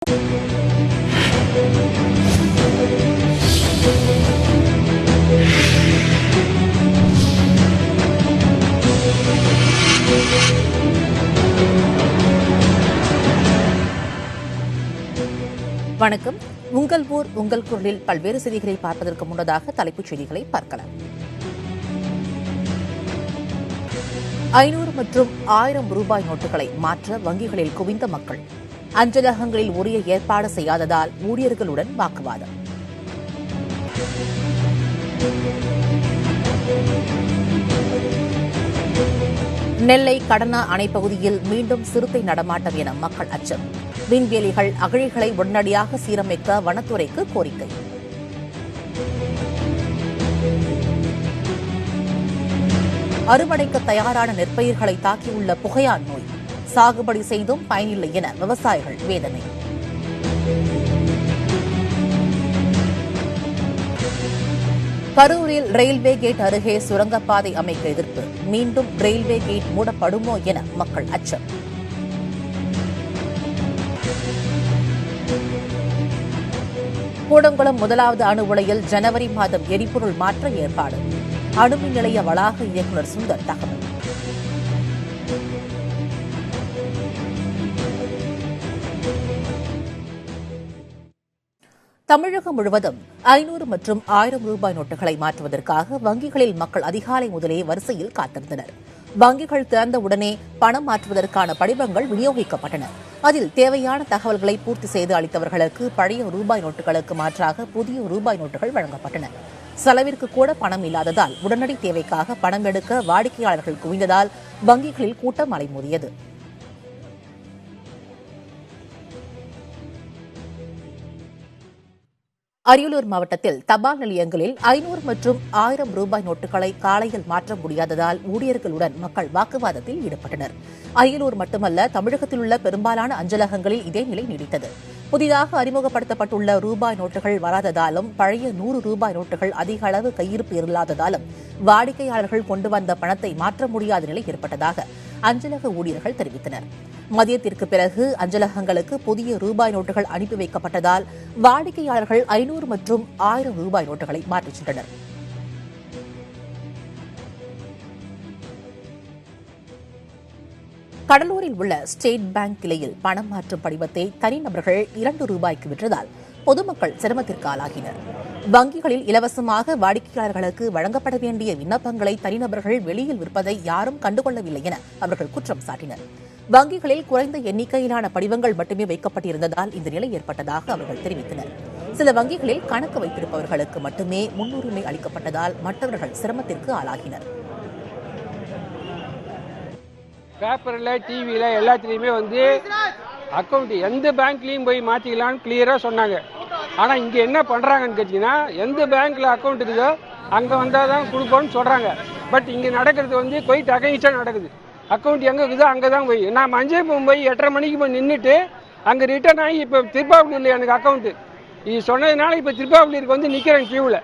வணக்கம். உங்கள் ஊர் உங்கள் குரலில் பல்வேறு செய்திகளை பார்ப்பதற்கு முன்னதாக தலைப்புச் செய்திகளை பார்க்கலாம். 500 மற்றும் 1000 ரூபாய் நோட்டுகளை மாற்ற வங்கிகளில் குவிந்த மக்கள். அஞ்சலகங்களில் உரிய ஏற்பாடு செய்யாததால் ஊழியர்களுடன் வாக்குவாதம். நெல்லை கடனா அணை பகுதியில் மீண்டும் சிறுத்தை நடமாட்டம் என மக்கள் அச்சம். விண்வெளிகள் அகழிகளை உடனடியாக சீரமைக்க வனத்துறைக்கு கோரிக்கை. அறுவடைக்கு தயாரான நெற்பயிர்களை தாக்கியுள்ள புகையான் நோய். சாகுபடி செய்தும் பயனில்லை என விவசாயிகள் வேதனை. கரூரில் ரயில்வே கேட் அருகே சுரங்கப்பாதை அமைக்க எதிர்ப்பு. மீண்டும் ரயில்வே கேட் மூடப்படுமோ என மக்கள் அச்சம். கூடங்குளம் முதலாவது அணு உலையில் ஜனவரி மாதம் எரிபொருள் மாற்ற ஏற்பாடு. அணுமின் நிலைய வளாக இயக்குநர் சுந்தர் தகவல். தமிழகம் முழுவதும் 500 மற்றும் 1000 ரூபாய் நோட்டுகளை மாற்றுவதற்காக வங்கிகளில் மக்கள் அதிகாலை முதலே வரிசையில் காத்திருந்தனர். வங்கிகள் திறந்தவுடனே பணம் மாற்றுவதற்கான படிவங்கள் விநியோகிக்கப்பட்டன. அதில் தேவையான தகவல்களை பூர்த்தி செய்து அளித்தவர்களுக்கு பழைய ரூபாய் நோட்டுகளுக்கு மாற்றாக புதிய ரூபாய் நோட்டுகள் வழங்கப்பட்டன. செலவிற்கு கூட பணம் இல்லாததால் உடனடி தேவைக்காக பணம் எடுக்க வாடிக்கையாளர்கள் குவிந்ததால் வங்கிகளில் கூட்டம் அலைமோதியது. அரியலூர் மாவட்டத்தில் தபால் நிலையங்களில் 500 மற்றும் 1000 ரூபாய் நோட்டுகளை காலையில் மாற்ற முடியாததால் ஊழியர்களுடன் மக்கள் வாக்குவாதத்தில் ஈடுபட்டனர். அரியலூர் மட்டுமல்ல, தமிழகத்தில் உள்ள பெரும்பாலான அஞ்சலகங்களில் இதே நிலை நீடித்தது. புதிதாக அறிமுகப்படுத்தப்பட்டுள்ள ரூபாய் நோட்டுகள் வராததாலும் பழைய 100 ரூபாய் நோட்டுகள் அதிக அளவு கையிருப்பு இல்லாததாலும் வாடிக்கையாளர்கள் கொண்டு வந்த பணத்தை மாற்ற முடியாத நிலை ஏற்பட்டதாக அஞ்சலக ஊழியர்கள் தெரிவித்தனர். மதியத்திற்கு பிறகு அஞ்சலகங்களுக்கு புதிய ரூபாய் நோட்டுகள் அனுப்பி வைக்கப்பட்டதால் வாடிக்கையாளர்கள் 500 மற்றும் 1000 ரூபாய் நோட்டுகளை மாற்றிச் சென்றனர். கடலூரில் உள்ள ஸ்டேட் பேங்க் கிளையில் பணம் மாற்றும் படிவத்தை தனிநபர்கள் 2 ரூபாய்க்கு விற்றதால் பொதுமக்கள் சிரமத்திற்கு ஆளாகினர். வங்கிகளில் இலவசமாக வாடிக்கையாளர்களுக்கு வழங்கப்பட வேண்டிய விண்ணப்பங்களை தனிநபர்கள் வெளியில் விற்பதை யாரும் கண்டுகொள்ளவில்லை என அவர்கள் குற்றம் சாட்டினர். வங்கிகளில் குறைந்த எண்ணிக்கையிலான படிவங்கள் மட்டுமே வைக்கப்பட்டிருந்ததால் இந்த நிலை ஏற்பட்டதாக அவர்கள் தெரிவித்தனர். சில வங்கிகளில் கணக்கு வைத்திருப்பவர்களுக்கு மட்டுமே முன்னுரிமை அளிக்கப்பட்டதால் மற்றவர்கள் சிரமத்திற்கு ஆளாகினர். பேப்பரில், டிவியில் எல்லாத்துலேயுமே அக்கௌண்ட் எந்த பேங்க்லேயும் போய் மாற்றிக்கலான்னு கிளியராக சொன்னாங்க. ஆனால் இங்கே என்ன பண்ணுறாங்கன்னு கேட்டிங்கன்னா, எந்த பேங்க்கில் அக்கௌண்ட் இருக்குதோ அங்கே வந்தால் தான் கொடுப்போம்னு சொல்கிறாங்க. பட் இங்கே நடக்கிறது குவைட் அகைன்ஸ்டாக நடக்குது. அக்கௌண்ட் எங்கே இருக்குதோ அங்கே தான் போய் நான் மஞ்சள் போய் 8:30 மணிக்கு போய் நின்றுட்டு அங்கே ரிட்டர்ன் ஆகி இப்போ திருப்பாவூரில் எனக்கு அக்கௌண்ட்டு இது சொன்னதுனால இப்போ திருப்பாவூருக்கு நிற்கிறேன் கியூவில்.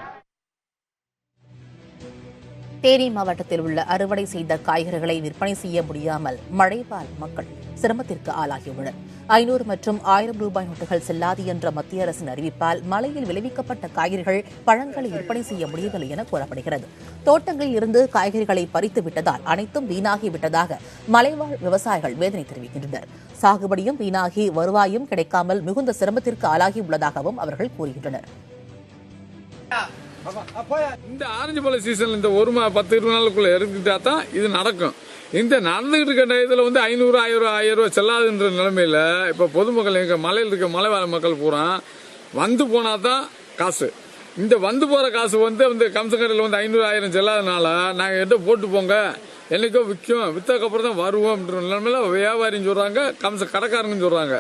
தேனி மாவட்டத்தில் உள்ள அறுவடை செய்த காய்கறிகளை விற்பனை செய்ய முடியாமல் மழைவால் மக்கள் சிரமத்திற்கு ஆளாகியுள்ளனர். 500 மற்றும் 1000 ரூபாய் நோட்டுகள் செல்லாது என்ற மத்திய அரசின் அறிவிப்பால் மழையில் விளைவிக்கப்பட்ட காய்கறிகள், பழங்களை விற்பனை செய்ய முடியவில்லை என கூறப்படுகிறது. தோட்டங்களில் இருந்து காய்கறிகளை பறித்து விட்டதால் அனைத்தும் வீணாகிவிட்டதாக மலைவாழ் விவசாயிகள் வேதனை தெரிவிக்கின்றனர். சாகுபடியும் வீணாகி வருவாயும் கிடைக்காமல் மிகுந்த சிரமத்திற்கு ஆளாகியுள்ளதாகவும் அவர்கள் கூறுகின்றனர். இந்த ஆரஞ்சு பழ சீசன் இந்த 10-20 நாளுக்குள்ள எடுத்துட்டா தான் இது நடக்கும். இந்த நடந்துகிட்டு இருக்க டயத்தில் 500, 1000 ரூபாய் செல்லாதுன்ற நிலைமையில இப்ப பொதுமக்கள் எங்க மலையில் இருக்க மலைவாழ் மக்கள் பூரா வந்து போனா தான் காசு. இந்த வந்து போற காசு கம்சங்கடையில் 500, 1000 செல்லாதனால நாங்க எட்ட போட்டு போங்க, என்னைக்கோ விற்கும், வித்ததுக்கப்புறம் தான் வருவோம்ன்ற நிலைமையில வியாபாரின்னு சொல்றாங்க, கடைக்காரங்க சொல்றாங்க.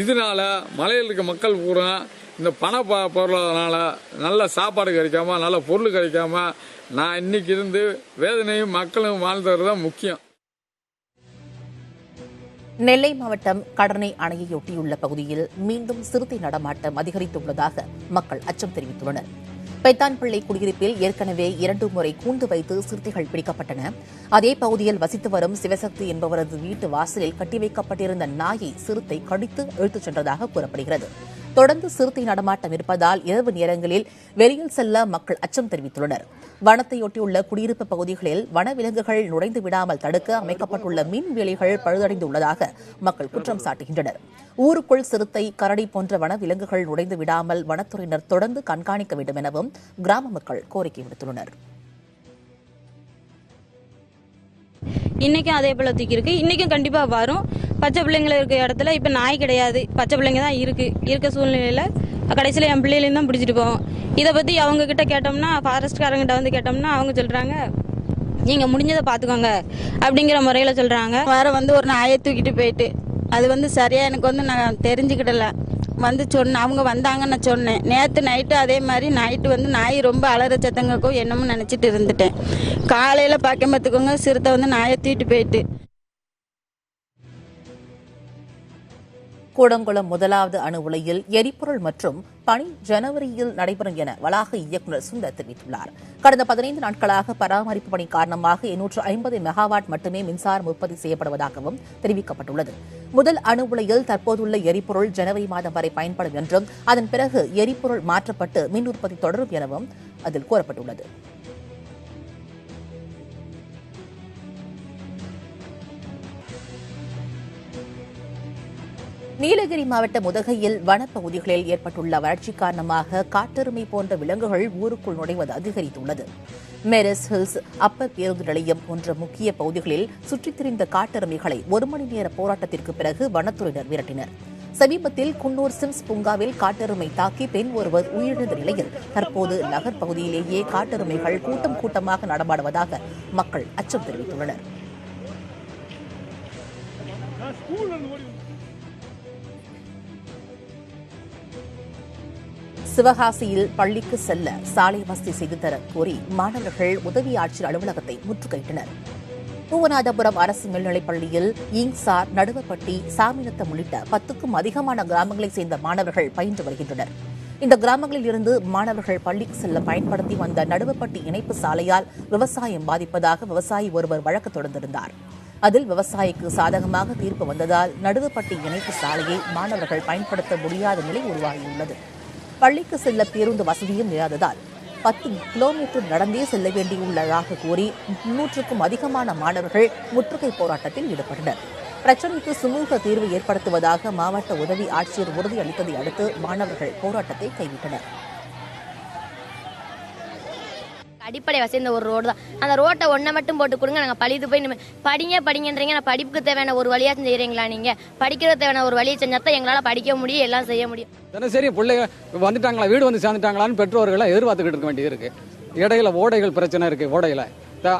இதனால மலையில் இருக்க மக்கள் பூரா இந்த பண பொருளாதாரனால நல்ல சாப்பாடு கிடைக்காம, நல்ல பொருள் கிடைக்காம நான் இன்னைக்கு இருந்து வேதனையும் மக்களும் வாழ்ந்தது தான் முக்கியம். நெல்லை மாவட்டம் கடனை அணையொட்டியுள்ள பகுதியில் மீண்டும் சிறுத்தை நடமாட்டம் அதிகரித்துள்ளதாக மக்கள் அச்சம் தெரிவித்துள்ளனர். பெத்தான்பிள்ளை குடியிருப்பில் ஏற்கனவே 2 முறை கூண்டு வைத்து சிறுத்தைகள் பிடிக்கப்பட்டன. அதே பகுதியில் வசித்து வரும் சிவசக்தி என்பவரது வீட்டு வாசலில் கட்டி வைக்கப்பட்டிருந்த நாயை சிறுத்தை கடித்து இழுத்துச் சென்றதாக கூறப்படுகிறது. தொடர்ந்து சிறுத்தை நடமாட்டம் இருப்பதால் இரவு நேரங்களில் வெளியில் செல்ல மக்கள் அச்சம் தெரிவித்துள்ளனர். வனத்தையொட்டியுள்ள குடியிருப்பு பகுதிகளில் வனவிலங்குகள் நுழைந்து விடாமல் தடுக்க அமைக்கப்பட்டுள்ள மின் வேலிகள் பழுதடைந்துள்ளதாக மக்கள் குற்றம் சாட்டுகின்றனர். ஊருக்குள் சிறுத்தை, கரடி போன்ற வனவிலங்குகள் நுழைந்து விடாமல் வனத்துறையினர் தொடர்ந்து கண்காணிக்க வேண்டும் எனவும் கிராம மக்கள் கோரிக்கை விடுத்துள்ளனர். இன்னைக்கும் அதே போல தூக்கி இருக்கு. இன்னைக்கும் கண்டிப்பா வரும். பச்சை பிள்ளைங்க இருக்க இடத்துல இப்ப நாய் கிடையாது, பச்சை பிள்ளைங்க தான் இருக்க சூழ்நிலையில கடைசியில என் பிள்ளைகளையும் தான் பிடிச்சிட்டு போவோம். இதை பத்தி அவங்க கிட்ட கேட்டோம்னா, ஃபாரஸ்ட்காரங்கிட்ட வந்து கேட்டோம்னா அவங்க சொல்றாங்க, நீங்க முடிஞ்சதை பாத்துக்கோங்க அப்படிங்கிற முறையில சொல்றாங்க. வேற ஒரு நாயை தூக்கிட்டு போயிட்டு அது சரியா எனக்கு நான் தெரிஞ்சுக்கிடல. சொன்ன அவங்க வந்தாங்க, நான் சொன்னேன். நேற்று நைட்டு அதே மாதிரி நைட்டு நாய் ரொம்ப அலற சத்தங்களுக்கும் என்னமோ நினைச்சிட்டு இருந்துட்டேன். காலையில பார்க்க பார்த்துக்கோங்க, சிறுத்தை நாயை தூக்கிட்டு போயிட்டு. கூடங்குளம் 1வது அணு உலையில் எரிபொருள் மற்றும் பணி ஜனவரியில் நடைபெறும் என வளாக இயக்குநர் சுந்தர் தெரிவித்துள்ளார். கடந்த 15 நாட்களாக பராமரிப்பு பணி காரணமாக 850 மெகாவாட் மட்டுமே மின்சாரம் உற்பத்தி செய்யப்படுவதாகவும் தெரிவிக்கப்பட்டுள்ளது. முதல் அணு உலையில் தற்போதுள்ள எரிபொருள் ஜனவரி மாதம் வரை பயன்படும் என்றும் அதன் பிறகு எரிபொருள் மாற்றப்பட்டு மின் உற்பத்தி தொடரும் எனவும் அதில் கூறப்பட்டுள்ளது. நீலகிரி மாவட்டம் உதகையில் வனப்பகுதிகளில் ஏற்பட்டுள்ள வறட்சி காரணமாக காட்டெருமை போன்ற விலங்குகள் ஊருக்குள் நுழைவது அதிகரித்துள்ளது. மெரிஸ் ஹில்ஸ், அப்பர் பேருந்து நிலையம் போன்ற முக்கிய பகுதிகளில் சுற்றித் திரிந்த காட்டெருமைகளை 1 மணி நேர போராட்டத்திற்கு பிறகு வனத்துறையினர் விரட்டினர். சமீபத்தில் குன்னூர் சிம்ஸ் பூங்காவில் காட்டெருமை தாக்கி பெண் ஒருவர் உயிரிழந்த நிலையில் தற்போது நகர் பகுதியிலேயே காட்டெருமைகள் கூட்டம் கூட்டமாக நடமாடுவதாக மக்கள் அச்சம் தெரிவித்துள்ளனர். சிவகாசியில் பள்ளிக்கு செல்ல சாலை வசதி செய்து தர கோரி மாணவர்கள் உதவி ஆட்சியர் அலுவலகத்தை முற்றுகையிட்டனர். பூவநாதபுரம் அரசு மேல்நிலைப் பள்ளியில் ஈங்சார், நடுவப்பட்டி, சாமிநத்தம் உள்ளிட்ட 10க்கும் அதிகமான கிராமங்களைச் சேர்ந்த மாணவர்கள் பயின்று வருகின்றனர். இந்த கிராமங்களில் இருந்து மாணவர்கள் பள்ளிக்கு செல்ல பயன்படுத்தி வந்த நடுவப்பட்டி இணைப்பு சாலையால் விவசாயம் பாதிப்பதாக விவசாயி ஒருவர் வழக்கு தொடர்ந்திருந்தார். அதில் விவசாயிக்கு சாதகமாக தீர்ப்பு வந்ததால் நடுவப்பட்டி இணைப்பு சாலையை மாணவர்கள் பயன்படுத்த முடியாத நிலை உருவாகியுள்ளது. பள்ளிக்கு செல்ல பேருந்து வசதியும் இல்லாததால் 10 கிலோமீட்டர் நடந்தே செல்ல வேண்டியுள்ளதாக கூறி 300க்கும் அதிகமான மாணவர்கள் முற்றுகை போராட்டத்தில் ஈடுபட்டனர். பிரச்சினைக்கு சுமூக தீர்வு ஏற்படுத்துவதாக மாவட்ட உதவி ஆட்சியர் உறுதியளித்ததை அடுத்து மாணவர்கள் போராட்டத்தை கைவிட்டனர். அடிப்படை வசதி இந்த ஒரு ரோடு தான். அந்த ரோட்டை ஒன்றை மட்டும் போட்டு கொடுங்க, நாங்கள் பள்ளிக்கு போய் படிங்கன்றீங்க. நான் படிப்புக்கு தேவையான ஒரு வழியாக செய்கிறீங்களா? நீங்கள் படிக்கிறது தேவையான ஒரு வழியை செஞ்சால் தான் எங்களால் படிக்க முடியும், எல்லாம் செய்ய முடியும். சரி, பிள்ளைங்க வந்துட்டாங்களா, வீடு வந்து சேர்ந்துட்டாங்களான்னு பெற்றோர்களை எதிர்பார்த்துக்கிட்டு இருக்க வேண்டியது இருக்கு. இடையில ஓடைகள் பிரச்சனை இருக்கு. ஓடையில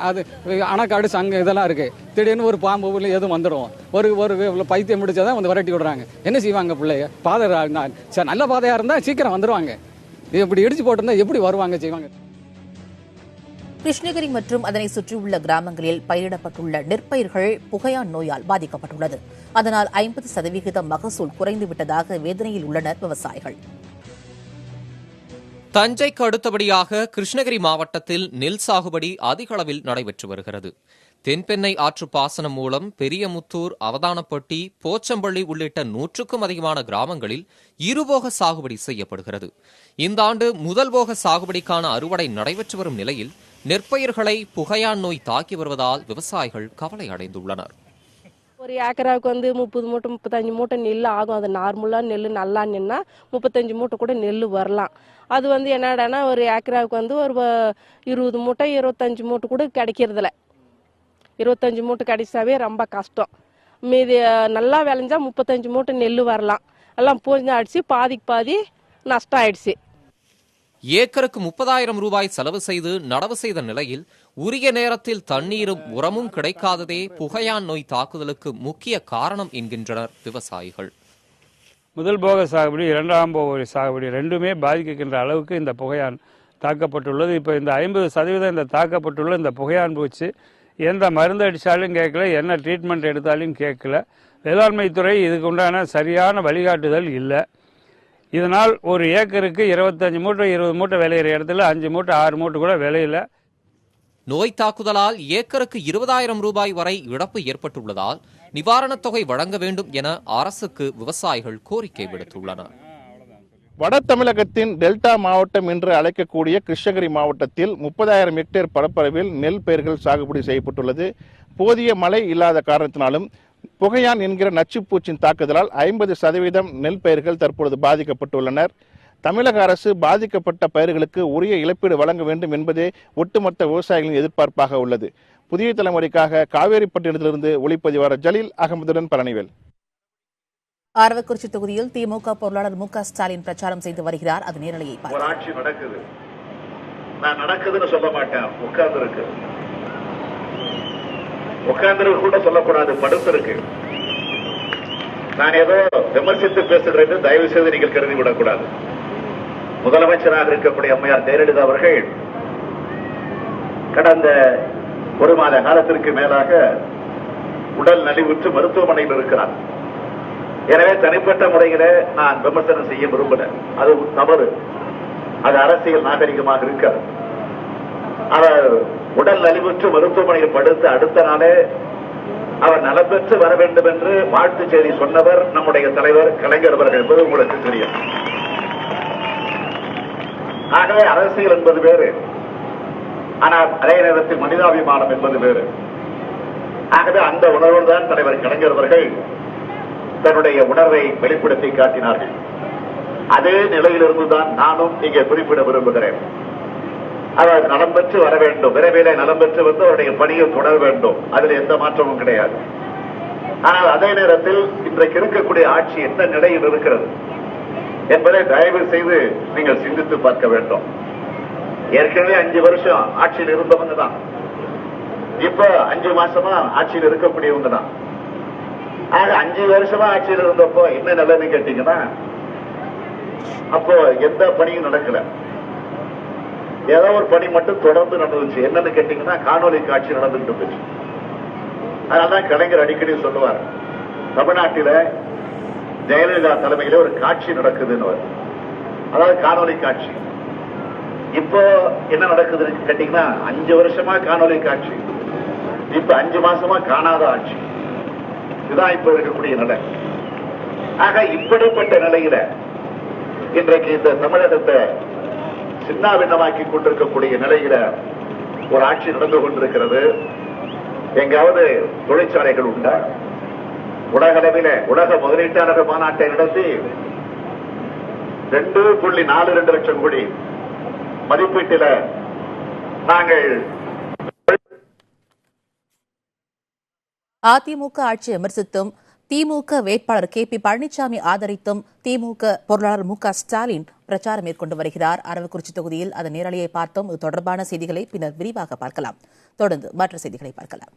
அது அணைக்காடு சங்கம் இதெல்லாம் இருக்கு. திடீர்னு ஒரு பாம்பு எதுவும் வந்துடும், ஒரு பைத்தியம் முடிச்சாதான் வந்து விரட்டி விடுறாங்க. என்ன செய்வாங்க பிள்ளைங்க? பாதை நல்ல பாதையா இருந்தா சீக்கிரம் வந்துருவாங்க. இப்படி இடிச்சு போட்டிருந்தா எப்படி வருவாங்க, செய்வாங்க? கிருஷ்ணகிரி மற்றும் அதனை சுற்றியுள்ள கிராமங்களில் பயிரிடப்பட்டுள்ள நெற்பயிர்கள் புகையான் நோயால் பாதிக்கப்பட்டுள்ளது. அதனால் 50% மகசூல் குறைந்துவிட்டதாக வேதனையில் உள்ளனர் விவசாயிகள். தஞ்சைக்கு அடுத்தபடியாக கிருஷ்ணகிரி மாவட்டத்தில் நெல் சாகுபடி அதிக அளவில் நடைபெற்று வருகிறது. தென்பெண்ணை ஆற்று பாசனம் மூலம் பெரியமுத்தூர், அவதானப்பட்டி, போச்சம்பள்ளி உள்ளிட்ட 100க்கும் அதிகமான கிராமங்களில் இருபோக சாகுபடி செய்யப்படுகிறது. இந்த ஆண்டு முதல் போக சாகுபடிக்கான அறுவடை நடைபெற்று வரும் நிலையில் நெற்பயிர்களை புகையான் நோய் தாக்கி வருவதால் விவசாயிகள் கவலை அடைந்துள்ளனர். ஒரு ஏக்கராவுக்கு 30 மூட்டை 35 மூட்டை நெல் ஆகும். அது நார்மலாக நெல் நல்லா நின்னா 35 மூட்டை கூட நெல் வரலாம். அது என்னடானா ஒரு ஏக்கராவுக்கு ஒரு 20 மூட்டை 25 மூட்டை கூட கிடைக்கிறதில்ல. 25 மூட்டை கிடைச்சாவே ரொம்ப கஷ்டம். மீதி நல்லா விளைஞ்சா 35 மூட்டை நெல் வரலாம். எல்லாம் பூஞ்சா ஆயிடுச்சு, பாதிக்கு பாதி நஷ்டம் ஆயிடுச்சு. ஏக்கருக்கு 30,000 ரூபாய் செலவு செய்து நடவு செய்த நிலையில் உரிய நேரத்தில் தண்ணீரும் உரமும் கிடைக்காததே புகையான் நோய் தாக்குதலுக்கு முக்கிய காரணம் என்கின்றனர் விவசாயிகள். முதல் போக சாகுபடி, 2ஆம் போக சாகுபடி ரெண்டுமே பாதிக்கின்ற அளவுக்கு இந்த புகையான் தாக்கப்பட்டுள்ளது. இப்போ இந்த 50% இந்த தாக்கப்பட்டுள்ள இந்த புகையான் பூச்சி எந்த மருந்து அடித்தாலும் கேட்கல, என்ன ட்ரீட்மெண்ட் எடுத்தாலும் கேட்கல. வேளாண்மைத்துறை இதுக்கு உண்டான சரியான வழிகாட்டுதல் இல்லை. இதனால் ஒரு ஏக்கருக்கு 25 மூட்டை 20 மூட்டை விளையிற இடத்துல 5 மூட்டை 6 மூட்டை கூட விளையில. நோய் தாக்குதலால் ஏக்கருக்கு 20,000 ரூபாய் வரை இழப்பு ஏற்பட்டுள்ளதால் நிவாரணத் தொகை வழங்க வேண்டும் என அரசுக்கு விவசாயிகள் கோரிக்கை விடுத்துள்ளனர். வட தமிழகத்தின் டெல்டா மாவட்டம் என்று அழைக்கக்கூடிய கிருஷ்ணகிரி மாவட்டத்தில் 30,000 ஹெக்டேர் பரப்பளவில் நெல் பயிர்கள் சாகுபடி செய்யப்பட்டுள்ளது. போதிய மழை இல்லாத காரணத்தினாலும் புகையான் என்கிற நச்சுப்பூச்சின் தாக்குதலால் 50% நெல் பயிர்கள் தற்பொழுது பாதிக்கப்பட்டுள்ளனர். தமிழக அரசு பாதிக்கப்பட்ட பயிர்களுக்கு உரிய இழப்பீடு வழங்க வேண்டும் என்பதே ஒட்டுமொத்த விவசாயிகளின் எதிர்பார்ப்பாக உள்ளது. புதிய தலைமுறைக்காக காவேரிப்பட்டினத்திலிருந்து ஒளிப்பதிவாளர் ஜலீல் அகமதுடன் பழனிவேல். அரவக்குறிச்சி தொகுதியில் திமுக பொருளாளர் மு க ஸ்டாலின் பிரச்சாரம் செய்து வருகிறார். அது நேரலையை ஒரு ஆட்சி நடக்குது, நான் நடக்குதுன்னு சொல்ல மாட்டேன், உட்கார்ந்து கூட சொல்லக்கூடாது, படுத்திருக்கு. நான் ஏதோ விமர்சித்து பேசுகிறேன் தயவு செய்து நீங்கள் கருதி விடக்கூடாது. முதலமைச்சராக இருக்கக்கூடிய அம்மையார் ஜெயலலிதா அவர்கள் கடந்த ஒரு மாத காலத்திற்கு மேலாக உடல் நலிவுற்று மருத்துவமனையில் இருக்கிறார். எனவே தனிப்பட்ட முறையில நான் விமர்சனம் செய்ய விரும்பினேன், அது தவறு, அது அரசியல் நாகரிகமாக இருக்காது. அவர் உடல் நலிவுற்று மருத்துவமனையில் படுத்து அடுத்த நாளே அவர் நலம் பெற்று வர வேண்டும் என்று வாழ்த்து செய்தி சொன்னவர் நம்முடைய தலைவர் கலைஞர் அவர்கள் என்பது உங்களுக்கு தெரியும். ஆகவே அரசியல் என்பது வேறு, ஆனால் அதே நேரத்தில் மனிதாபிமானம் என்பது வேறு. ஆகவே அந்த உணர்வோடு தான் தலைவர் கலைஞர் அவர்கள் தன்னுடைய உணர்வை வெளிப்படுத்தி காட்டினார்கள். அதே நிலையிலிருந்துதான் நானும் இங்கே குறிப்பிட விரும்புகிறேன். அவர் நலம் பெற்று வர வேண்டும், விரைவிலே நலம் பெற்று வந்து அவருடைய பணியை தொடர வேண்டும், அதில் எந்த மாற்றமும் கிடையாது. ஆனால் அதே நேரத்தில் இன்றைக்கு இருக்கக்கூடிய ஆட்சி என்ன நிலையில் இருக்கிறது என்பதை தயவு செய்து நீங்கள் சிந்தித்து பார்க்க வேண்டும். ஏற்கனவே 5 வருஷம் ஆட்சியில் இருந்தவங்க தான், இப்ப 5 மாசமா ஆட்சியில் இருக்கக்கூடியவங்க தான். ஆக 5 வருஷமா ஆட்சியில் இருந்தப்போ என்ன நிலைன்னு கேட்டீங்கன்னா, அப்போ எந்த பணியும் நடக்கல, ஏதோ ஒரு பணி மட்டும் தொடர்ந்து நடந்துச்சு. என்னன்னு கேட்டீங்கன்னா காணொலி காட்சி நடந்துட்டு இருந்துச்சு. அதனாலதான் கலைஞர் அடிக்கடி சொல்லுவார், தமிழ்நாட்டில ஜெயலலிதா தலைமையில ஒரு காட்சி நடக்குதுன்னு, அதாவது காணொலி காட்சி. இப்போ என்ன நடக்குதுன்னு கேட்டீங்கன்னா 5 வருஷமா காணொலி காட்சி, இப்ப 5 மாசமா காணாத ஆட்சி. இதுதான் இப்ப இருக்கக்கூடிய நிலை. ஆக இப்படிப்பட்ட நிலையில இன்றைக்கு இந்த தமிழகத்தை சின்னாபின்னமாக்கி கொண்டிருக்கக்கூடிய நிலையில ஒரு ஆட்சி நடந்து கொண்டிருக்கிறது. எங்காவது தொழிற்சாலைகள் உண்டா? உலக அளவில உலக முதலீட்டாளர் மாநாட்டை நடத்தி 2.42 லட்சம் கோடி மதிப்பீட்டில நாங்கள் அதிமுக ஆட்சி விமர்சித்தும் திமுக வேட்பாளர் KP பழனிசாமி ஆதரித்தும் திமுக பொருளாளர் மு க ஸ்டாலின் பிரச்சாரம் மேற்கொண்டு வருகிறார். அரவக்குறிச்சி தொகுதியில் அதன் நேரலையை பார்த்தோம். இது தொடர்பான செய்திகளை பின்னர் விரிவாக பார்க்கலாம். தொடர்ந்து மற்ற செய்திகளை பார்க்கலாம்.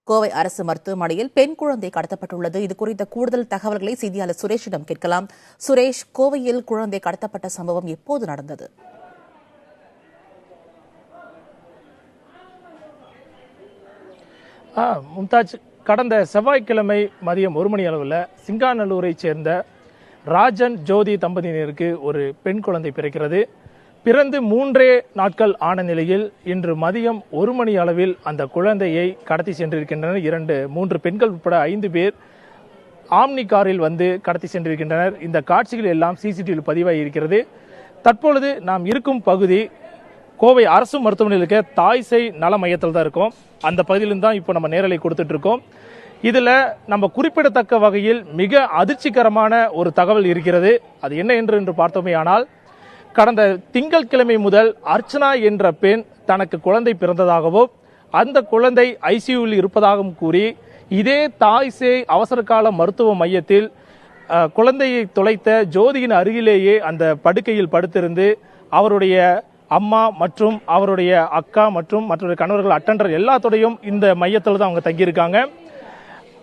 கோவை அரசு மருத்துவமனையில் பெண் குழந்தை கடத்தப்பட்டுள்ளது. இது குறித்த கூடுதல் தகவல்களை செய்தியாளர் சுரேஷிடம் கேட்கலாம். சுரேஷ், கோவையில் குழந்தை கடத்தப்பட்ட சம்பவம் எப்போது நடந்தது? மும்தாஜ், கடந்த செவ்வாய்க்கிழமை மதியம் 1 மணி அளவில் சிங்காநல்லூரை சேர்ந்த ராஜன் ஜோதி தம்பதியினருக்கு ஒரு பெண் குழந்தை பிறக்கிறது. பிறந்து 3 நாட்கள் ஆன நிலையில் இன்று மதியம் 1 மணி அளவில் அந்த குழந்தையை கடத்தி சென்றிருக்கின்றனர். 3 பெண்கள் உட்பட 5 பேர் ஆம்னி காரில் வந்து கடத்தி சென்றிருக்கின்றனர். இந்த காட்சிகள் எல்லாம் சிசிடிவியில் பதிவாகி இருக்கிறது. தற்பொழுது நாம் இருக்கும் பகுதி கோவை அரசு மருத்துவமனையில் இருக்க தாய்சை நல மையத்தில் தான் இருக்கோம். அந்த பகுதியிலிருந்து தான் இப்போ நம்ம நேரலை கொடுத்துட்டு இருக்கோம். இதில் நம்ம குறிப்பிடத்தக்க வகையில் மிக அதிர்ச்சிகரமான ஒரு தகவல் இருக்கிறது. அது என்ன என்று பார்த்தோமே ஆனால், கடந்த திங்கட்கிழமை முதல் அர்ச்சனா என்ற பெண் தனக்கு குழந்தை பிறந்ததாகவும் அந்த குழந்தை ஐசியூவில் இருப்பதாகவும் கூறி இதே தாய்சே அவசரகால மருத்துவ மையத்தில் குழந்தையை தொலைத்த ஜோதியின் அருகிலேயே அந்த படுக்கையில் படுத்திருந்து அவருடைய அம்மா மற்றும் அவருடைய அக்கா மற்றும் மற்றொரு கணவர்கள் அட்டெண்டர் எல்லாத்தோடையும் இந்த மையத்தில் தான் அவங்க தங்கியிருக்காங்க.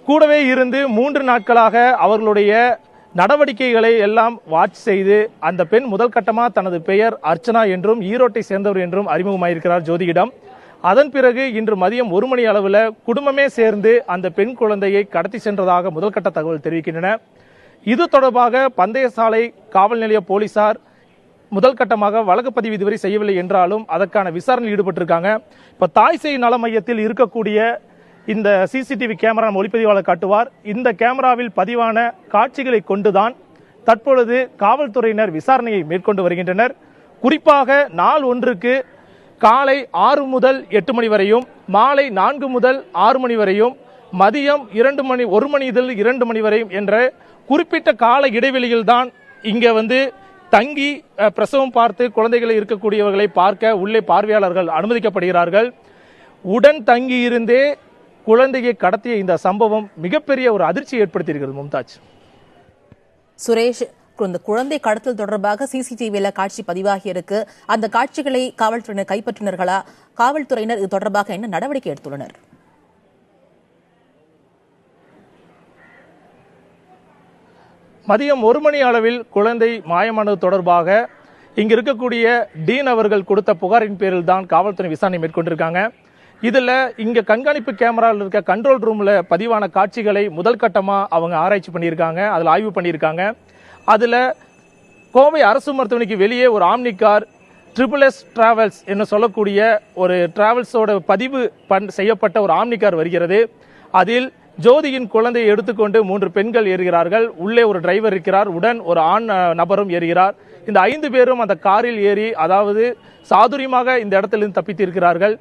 கூடவே இருந்து 3 நாட்களாக அவர்களுடைய நடவடிக்கைகளை எல்லாம் வாட்ச் செய்து அந்த பெண் முதல் கட்டமாக தனது பெயர் அர்ச்சனா என்றும் ஈரோட்டை சேர்ந்தவர் என்றும் அறிமுகமாயிருக்கிறார் ஜோதியிடம். அதன் பிறகு இன்று மதியம் 1 மணி அளவில் குடும்பமே சேர்ந்து அந்த பெண் குழந்தையை கடத்தி சென்றதாக முதல் கட்ட தகவல் தெரிவிக்கின்றன. இது தொடர்பாக பந்தயசாலை காவல் நிலைய போலீசார் முதல் கட்டமாக வழக்கு பதிவு இதுவரை செய்யவில்லை என்றாலும் அதற்கான விசாரணையில் ஈடுபட்டிருக்காங்க. இப்ப தாய் சேய் நல மையத்தில் இருக்கக்கூடிய இந்த சிசிடிவி கேமரா ஒளிப்பதிவாளர் காட்டுவார். இந்த கேமராவில் பதிவான காட்சிகளை கொண்டுதான் தற்பொழுது காவல்துறையினர் விசாரணையை மேற்கொண்டு வருகின்றனர். குறிப்பாக நாள் ஒன்றுக்கு காலை 6 முதல் 8 மணி வரையும், மாலை 4 முதல் 6 மணி வரையும், மதியம் 1 மணி முதல் 2 மணி வரையும் என்ற குறிப்பிட்ட கால இடைவெளியில் தான் இங்க தங்கி பிரசவம் பார்த்து குழந்தைகளை இருக்கக்கூடியவர்களை பார்க்க உள்ளே பார்வையாளர்கள் அனுமதிக்கப்படுகிறார்கள். உடன் தங்கி இருந்தே குழந்தையை கடத்திய இந்த சம்பவம் மிகப்பெரிய ஒரு அதிர்ச்சி ஏற்படுத்தியிருக்கிறது. மும்தாஜ். சுரேஷ், இந்த குழந்தை கடத்தல் தொடர்பாக சிசிடிவியில காட்சி பதிவாகி இருக்கு. அந்த காட்சிகளை காவல்துறையினர் கைப்பற்றினர்களா? காவல்துறையினர் இது தொடர்பாக என்ன நடவடிக்கை எடுத்துள்ளனர்? மதியம் 1 மணி அளவில் குழந்தை மாயமானது தொடர்பாக இங்கு இருக்கக்கூடிய டீன் அவர்கள் கொடுத்த புகாரின் பேரில் தான் காவல்துறை விசாரணை மேற்கொண்டிருக்காங்க. இதுல இங்க கண்காணிப்பு கேமராவில் இருக்க கண்ட்ரோல் ரூம்ல பதிவான காட்சிகளை முதல் கட்டமா அவங்க ஆராய்ச்சி பண்ணியிருக்காங்க, அதுல ஆய்வு பண்ணியிருக்காங்க. அதுல கோவை அரசு மருத்துவமனைக்கு வெளியே ஒரு ஆம்னி கார் SSS டிராவல்ஸ் என்று சொல்லக்கூடிய ஒரு டிராவல்ஸோட பதிவு செய்யப்பட்ட ஒரு ஆம்னி கார் வருகிறது. அதில் ஜோதியின் குழந்தையை எடுத்துக்கொண்டு 3 பெண்கள் ஏறுகிறார்கள். உள்ளே ஒரு டிரைவர் இருக்கிறார், உடன் ஒரு ஆண் நபரும் ஏறுகிறார். இந்த 5 பேரும் அந்த காரில் ஏறி அதாவது சாதுரியமாக இந்த இடத்திலிருந்து தப்பித்திருக்கிறார்கள்.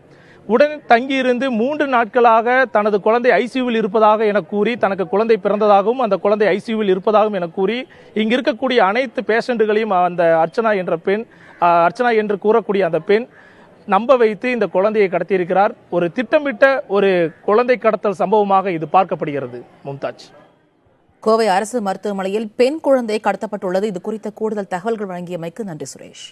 உடன் தங்கியிருந்து 3 நாட்களாக தனது குழந்தை ஐசியூவில் இருப்பதாக என கூறி, தனக்கு குழந்தை பிறந்ததாகவும் அந்த குழந்தை ஐசியூவில் இருப்பதாகவும் என கூறி இங்கு இருக்கக்கூடிய அனைத்து பேஷண்ட்டுகளையும் அந்த அர்ச்சனா என்று கூறக்கூடிய அந்த பெண் நம்ப வைத்து இந்த குழந்தையை கடத்தியிருக்கிறார். ஒரு திட்டமிட்ட ஒரு குழந்தை கடத்தல் சம்பவமாக இது பார்க்கப்படுகிறது. மும்தாஜ். கோவை அரசு மருத்துவமனையில் பெண் குழந்தை கடத்தப்பட்டுள்ளது. இது குறித்த கூடுதல் தகவல்கள் வழங்கியமைக்கு நன்றி சுரேஷ்.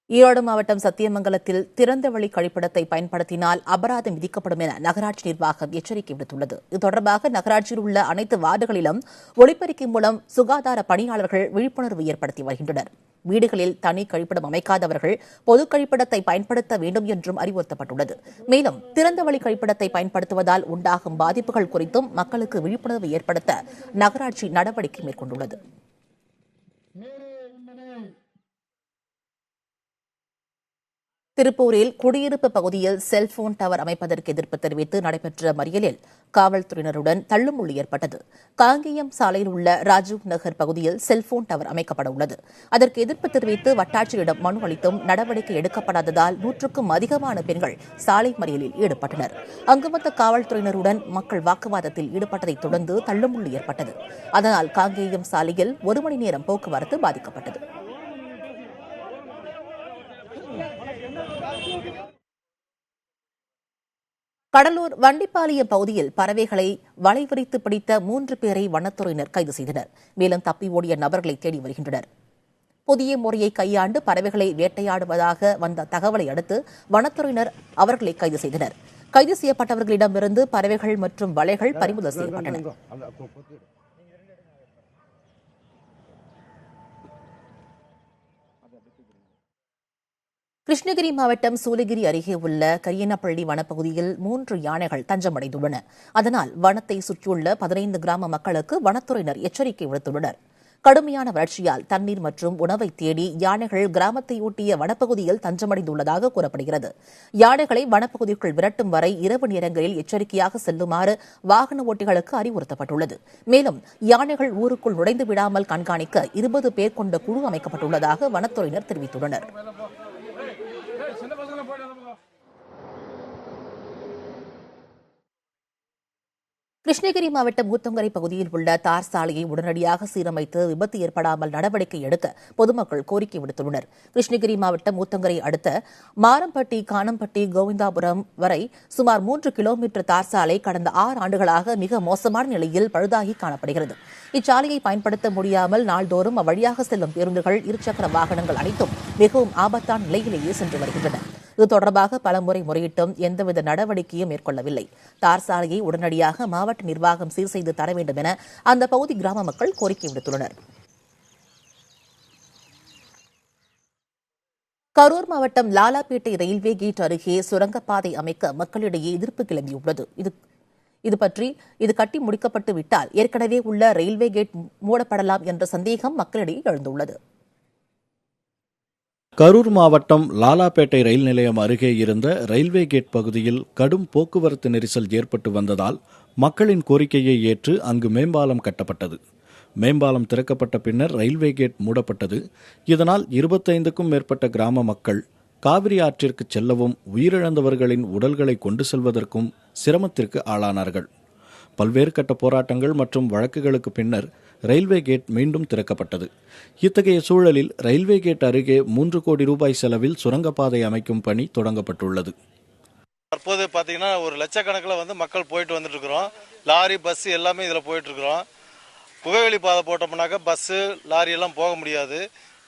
ஈரோடு மாவட்டம் சத்தியமங்கலத்தில் திறந்தவெளி கழிப்பிடத்தை பயன்படுத்தினால் அபராதம் விதிக்கப்படும் என நகராட்சி நிர்வாகம் எச்சரிக்கை விடுத்துள்ளது. இது தொடர்பாக நகராட்சியில் உள்ள அனைத்து வார்டுகளிலும் ஒலிபெருக்கி மூலம் சுகாதார பணியாளர்கள் விழிப்புணர்வு ஏற்படுத்தி வருகின்றனர். வீடுகளில் தனி கழிப்பிடம் அமைக்காதவர்கள் பொது கழிப்பிடத்தை பயன்படுத்த வேண்டும் என்றும் அறிவுறுத்தப்பட்டுள்ளது. மேலும் திறந்தவெளி கழிப்பிடத்தை பயன்படுத்துவதால் உண்டாகும் பாதிப்புகள் குறித்தும் மக்களுக்கு விழிப்புணர்வு ஏற்படுத்த நகராட்சி நடவடிக்கை மேற்கொண்டுள்ளது. திருப்பூரில் குடியிருப்பு பகுதியில் செல்போன் டவர் அமைப்பதற்கு எதிர்ப்பு தெரிவித்து நடைபெற்ற மறியலில் காவல்துறையினருடன் தள்ளுமுள்ளு ஏற்பட்டது. காங்கேயம் சாலையில் உள்ள ராஜீவ் நகர் பகுதியில் செல்போன் டவர் அமைக்கப்பட உள்ளது. அதற்கு எதிர்ப்பு தெரிவித்து வட்டாட்சியரிடம் மனு அளித்தும் நடவடிக்கை எடுக்கப்படாததால் 100க்கும் அதிகமான பெண்கள் சாலை மறியலில் ஈடுபட்டனர். அங்கு வந்த காவல்துறையினருடன் மக்கள் வாக்குவாதத்தில் ஈடுபட்டதைத் தொடர்ந்து தள்ளுமுள்ளு ஏற்பட்டது. அதனால் காங்கேயம் சாலையில் 1 மணி நேரம் போக்குவரத்து பாதிக்கப்பட்டது. கடலூர் வண்டிப்பாளையம் பகுதியில் பறவைகளை வலைவிரித்து பிடித்த 3 பேரை வனத்துறையினர் கைது செய்தனர். மேலும் தப்பி ஓடிய நபர்களை தேடி வருகின்றனர். புதிய முறையை கையாண்டு பறவைகளை வேட்டையாடுவதாக வந்த தகவலை அடுத்து வனத்துறையினர் அவர்களை கைது செய்தனர். கைது செய்யப்பட்டவர்களிடமிருந்து பறவைகள் மற்றும் வலைகள் பறிமுதல் செய்யப்பட்டன. கிருஷ்ணகிரி மாவட்டம் சூலகிரி அருகே உள்ள கரியனப்பள்ளி வனப்பகுதியில் 3 யானைகள் தஞ்சமடைந்துள்ளன. அதனால் வனத்தை சுற்றியுள்ள 15 கிராம மக்களுக்கு வனத்துறையினர் எச்சரிக்கை விடுத்துள்ளனர். கடுமையான வறட்சியால் தண்ணீர் மற்றும் உணவை தேடி யானைகள் கிராமத்தை ஒட்டிய வனப்பகுதியில் தஞ்சமடைந்துள்ளதாக கூறப்படுகிறது. யானைகளை வனப்பகுதிக்குள் விரட்டும் வரை இரவு நேரங்களில் எச்சரிக்கையாக செல்லுமாறு வாகன ஓட்டிகளுக்கு அறிவுறுத்தப்பட்டுள்ளது. மேலும் யானைகள் ஊருக்குள் நுழைந்து விடாமல் கண்காணிக்க 20 பேர் கொண்ட குழு அமைக்கப்பட்டுள்ளதாக வனத்துறையினர் தெரிவித்துள்ளனர். கிருஷ்ணகிரி மாவட்டம் ஊத்தங்கரை பகுதியில் உள்ள தார் சாலையை உடனடியாக சீரமைத்து விபத்து ஏற்படாமல் நடவடிக்கை எடுக்க பொதுமக்கள் கோரிக்கை விடுத்துள்ளனர். கிருஷ்ணகிரி மாவட்டம் ஊத்தங்கரை அடுத்த மாரம்பட்டி, கானம்பட்டி, கோவிந்தாபுரம் வரை சுமார் 3 கிலோமீட்டர் தார் சாலை கடந்த 6 ஆண்டுகளாக மிக மோசமான நிலையில் பழுதாகி காணப்படுகிறது. இச்சாலையை பயன்படுத்த முடியாமல் நாள்தோறும் அவ்வழியாக செல்லும் பேருந்துகள், இருசக்கர வாகனங்கள் அனைத்தும் மிகவும் ஆபத்தான நிலையிலேயே சென்று வருகின்றன. இது தொடர்பாக பலமுறை முறையிட்டும் எந்தவித நடவடிக்கையும் மேற்கொள்ளவில்லை. தார் சாலையை உடனடியாக மாவட்ட நிர்வாகம் சீர் செய்து தர வேண்டும் என அந்த பகுதி கிராம மக்கள் கோரிக்கை விடுத்துள்ளனர். கரூர் மாவட்டம் லாலாப்பேட்டை ரயில்வே கேட் அருகே சுரங்கப்பாதை அமைக்க மக்களிடையே எதிர்ப்பு கிளம்பியுள்ளது. இது கட்டி முடிக்கப்பட்டு விட்டால் ஏற்கனவே உள்ள ரயில்வே கேட் மூடப்படலாம் என்ற சந்தேகம் மக்களிடையே எழுந்துள்ளது. கரூர் மாவட்டம் லாலாப்பேட்டை ரயில் நிலையம் அருகே இருந்த ரயில்வே கேட் பகுதியில் கடும் போக்குவரத்து நெரிசல் ஏற்பட்டு வந்ததால் மக்களின் கோரிக்கையை ஏற்று அங்கு மேம்பாலம் கட்டப்பட்டது. மேம்பாலம் திறக்கப்பட்ட பின்னர் ரயில்வே கேட் மூடப்பட்டது. இதனால் 25க்கும் மேற்பட்ட கிராம மக்கள் காவிரி ஆற்றிற்கு செல்லவும் உயிரிழந்தவர்களின் உடல்களை கொண்டு செல்வதற்கும் சிரமத்திற்கு ஆளானார்கள். பல்வேறு கட்ட போராட்டங்கள் மற்றும் வழக்குகளுக்கு பின்னர் ரயில்வே கேட் மீண்டும் திறக்கப்பட்டது. இத்தகைய சூழலில் ரயில்வே கேட் அருகே 3 கோடி ரூபாய் செலவில் சுரங்கப்பாதை அமைக்கும் பணி தொடங்கப்பட்டுள்ளது. தற்போது பார்த்தீங்கன்னா ஒரு லட்சக்கணக்கில் மக்கள் போயிட்டு வந்துட்டு இருக்கிறோம். லாரி பஸ் எல்லாமே இதில் போயிட்டு இருக்கிறோம். புகைவெளி பாதை போட்டோம்னாக்கா பஸ்ஸு லாரி எல்லாம் போக முடியாது.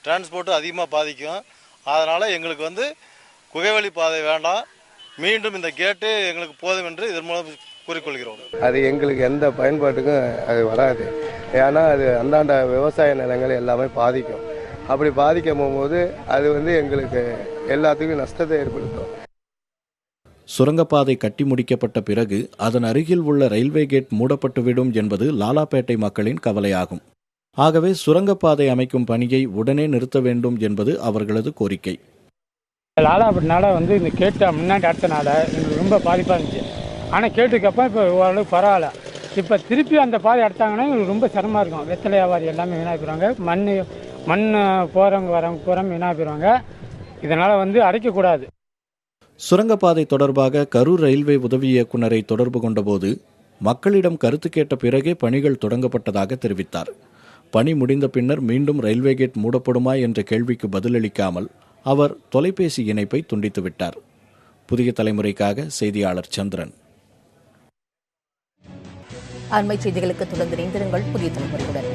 டிரான்ஸ்போர்ட்டு அதிகமாக பாதிக்கும். அதனால் எங்களுக்கு புகைவெளி பாதை வேண்டாம், மீண்டும் இந்த கேட்டு எங்களுக்கு போதும் என்று இதன் மூலம் கூறிக்கொள்கிறோம். அது எங்களுக்கு எந்த பயன்பாட்டுக்கும் அது வராது. ஏன்னா அது அந்தாண்ட விவசாய நிலங்கள் எல்லாமே பாதிக்கும். அப்படி பாதிக்கும் போது அது எங்களுக்கு எல்லாத்துக்கும் நஷ்டத்தை ஏற்படுத்தும். சுரங்கப்பாதை கட்டி முடிக்கப்பட்ட பிறகு அதன் அருகில் உள்ள ரயில்வே கேட் மூடப்பட்டுவிடும் என்பது லாலாப்பேட்டை மக்களின் கவலையாகும். ஆகவே சுரங்கப்பாதை அமைக்கும் பணியை உடனே நிறுத்த வேண்டும் என்பது அவர்களது கோரிக்கை. லாலாப்பேட்டினால இந்த கேட்டை முன்னாடி அடுத்தனால எங்களுக்கு ரொம்ப பாதிப்பாக இருந்துச்சு. ஆனால் கேட்டுக்கப்போ இப்போ ஓரளவுக்கு பரவாயில்ல. இப்போ திருப்பி அந்த பாதை எடுத்தாங்கன்னா எங்களுக்கு ரொம்ப சிரமமாக இருக்கும். வெத்தலை வியாபாரி எல்லாமே வீணாக போயிடுவாங்க. மண் போகிறவங்க வரவங்க பூரா வீணாக போயிடுவாங்க. இதனால் அடைக்கக்கூடாது. சுரங்கப்பாதை தொடர்பாக கரூர் ரயில்வே உதவி இயக்குநரை தொடர்பு கொண்டபோது மக்களிடம் கருத்து கேட்ட பிறகே பணிகள் தொடங்கப்பட்டதாக தெரிவித்தார். பணி முடிந்த பின்னர் மீண்டும் ரயில்வே கேட் மூடப்படுமா என்ற கேள்விக்கு பதிலளிக்காமல் அவர் தொலைபேசி இணைப்பை துண்டித்துவிட்டார். புதிய தலைமுறைக்காக செய்தியாளர் சந்திரன். அண்மை செய்திகளுக்கு தொடர்ந்து இணைந்திருங்கள் புதிய தலைமுறையுடன்.